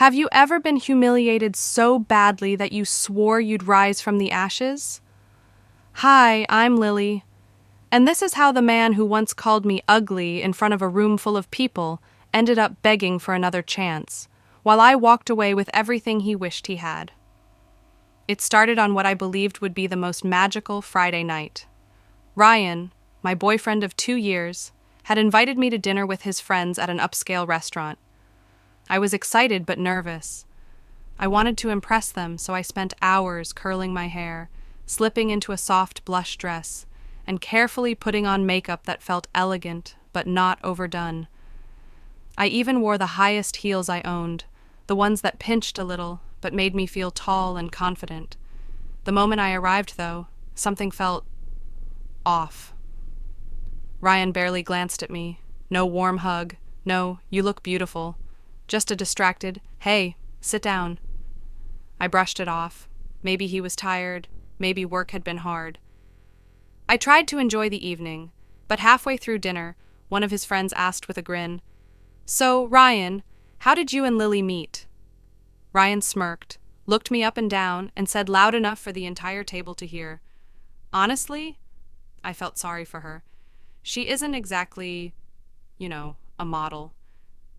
Have you ever been humiliated so badly that you swore you'd rise from the ashes? Hi, I'm Lily, and this is how the man who once called me ugly in front of a room full of people ended up begging for another chance, while I walked away with everything he wished he had. It started on what I believed would be the most magical Friday night. Ryan, my boyfriend of 2 years, had invited me to dinner with his friends at an upscale restaurant. I was excited but nervous. I wanted to impress them, so I spent hours curling my hair, slipping into a soft blush dress, and carefully putting on makeup that felt elegant but not overdone. I even wore the highest heels I owned, the ones that pinched a little but made me feel tall and confident. The moment I arrived, though, something felt off. Ryan barely glanced at me. No warm hug. No, "You look beautiful." Just a distracted, "Hey, sit down." I brushed it off. Maybe he was tired. Maybe work had been hard. I tried to enjoy the evening, but halfway through dinner, one of his friends asked with a grin, "So, Ryan, how did you and Lily meet?" Ryan smirked, looked me up and down, and said loud enough for the entire table to hear, "Honestly," I felt sorry for her. "She isn't exactly, a model."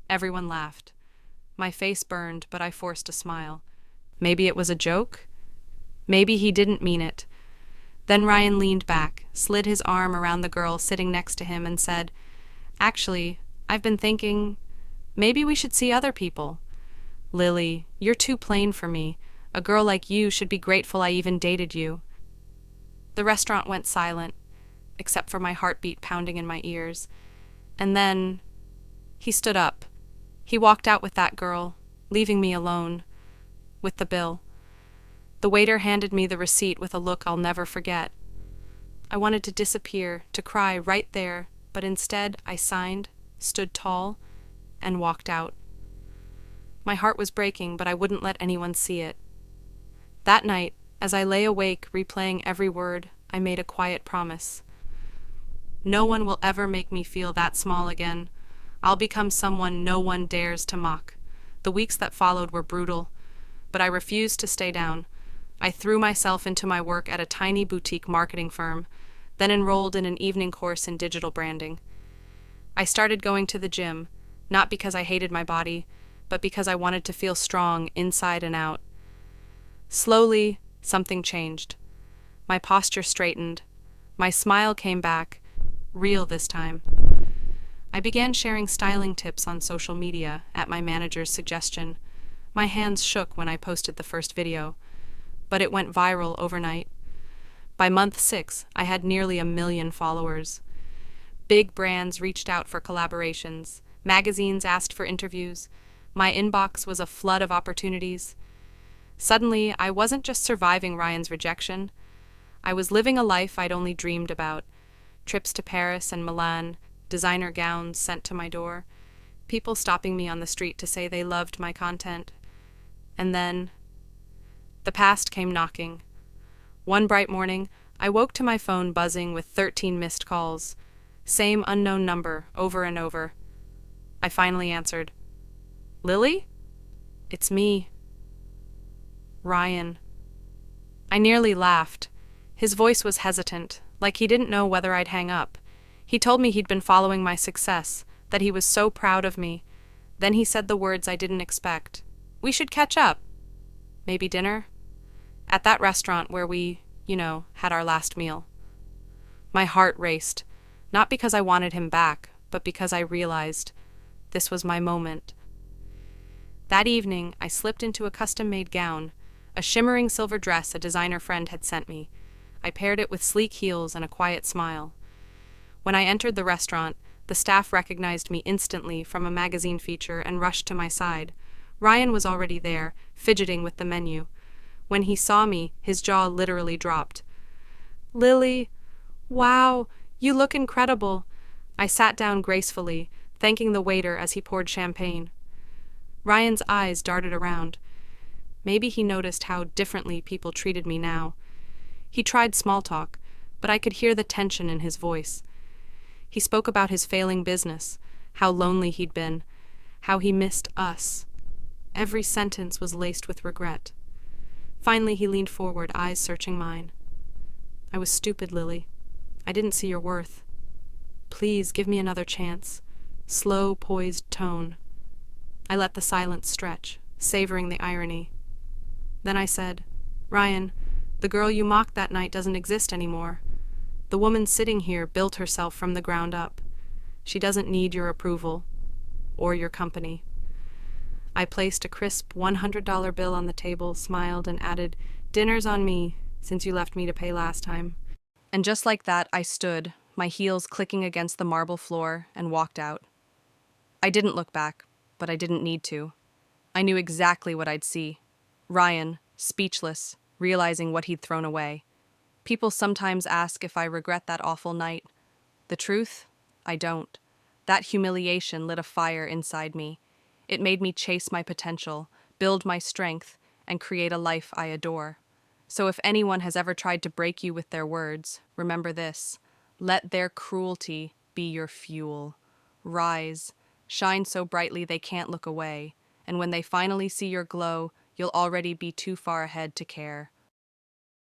Everyone laughed. My face burned, but I forced a smile. Maybe it was a joke? Maybe he didn't mean it. Then Ryan leaned back, slid his arm around the girl sitting next to him, and said, "Actually, I've been thinking, maybe we should see other people. Lily, you're too plain for me. A girl like you should be grateful I even dated you." The restaurant went silent, except for my heartbeat pounding in my ears. And then he stood up. He walked out with that girl, leaving me alone, with the bill. The waiter handed me the receipt with a look I'll never forget. I wanted to disappear, to cry right there, but instead I signed, stood tall, and walked out. My heart was breaking, but I wouldn't let anyone see it. That night, as I lay awake replaying every word, I made a quiet promise. No one will ever make me feel that small again. I'll become someone no one dares to mock. The weeks that followed were brutal, but I refused to stay down. I threw myself into my work at a tiny boutique marketing firm, then enrolled in an evening course in digital branding. I started going to the gym, not because I hated my body, but because I wanted to feel strong inside and out. Slowly, something changed. My posture straightened. My smile came back, real this time. I began sharing styling tips on social media at my manager's suggestion. My hands shook when I posted the first video, but it went viral overnight. By month 6, I had nearly 1 million followers. Big brands reached out for collaborations. Magazines asked for interviews. My inbox was a flood of opportunities. Suddenly, I wasn't just surviving Ryan's rejection. I was living a life I'd only dreamed about. Trips to Paris and Milan, designer gowns sent to my door, people stopping me on the street to say they loved my content. And then, the past came knocking. One bright morning, I woke to my phone buzzing with 13 missed calls. Same unknown number, over and over. I finally answered. "Lily? It's me. Ryan." I nearly laughed. His voice was hesitant, like he didn't know whether I'd hang up. He told me he'd been following my success, that he was so proud of me. Then he said the words I didn't expect. "We should catch up. Maybe dinner?" At that restaurant where we, had our last meal. My heart raced, not because I wanted him back, but because I realized this was my moment. That evening, I slipped into a custom-made gown, a shimmering silver dress a designer friend had sent me. I paired it with sleek heels and a quiet smile. When I entered the restaurant, the staff recognized me instantly from a magazine feature and rushed to my side. Ryan was already there, fidgeting with the menu. When he saw me, his jaw literally dropped. "Lily, wow, you look incredible." I sat down gracefully, thanking the waiter as he poured champagne. Ryan's eyes darted around. Maybe he noticed how differently people treated me now. He tried small talk, but I could hear the tension in his voice. He spoke about his failing business, how lonely he'd been, how he missed us. Every sentence was laced with regret. Finally, he leaned forward, eyes searching mine. I was stupid, Lily. I didn't see your worth. Please give me another chance. Slow, poised tone. I let the silence stretch, savoring the irony. Then I said, Ryan, the girl you mocked that night doesn't exist anymore. The woman sitting here built herself from the ground up. She doesn't need your approval or your company. I placed a crisp $100 bill on the table, smiled, and added, Dinner's on me, since you left me to pay last time. And just like that, I stood, my heels clicking against the marble floor, and walked out. I didn't look back, but I didn't need to. I knew exactly what I'd see. Ryan, speechless, realizing what he'd thrown away. People sometimes ask if I regret that awful night. The truth? I don't. That humiliation lit a fire inside me. It made me chase my potential, build my strength, and create a life I adore. So if anyone has ever tried to break you with their words, remember this. Let their cruelty be your fuel. Rise, shine so brightly they can't look away, and when they finally see your glow, you'll already be too far ahead to care.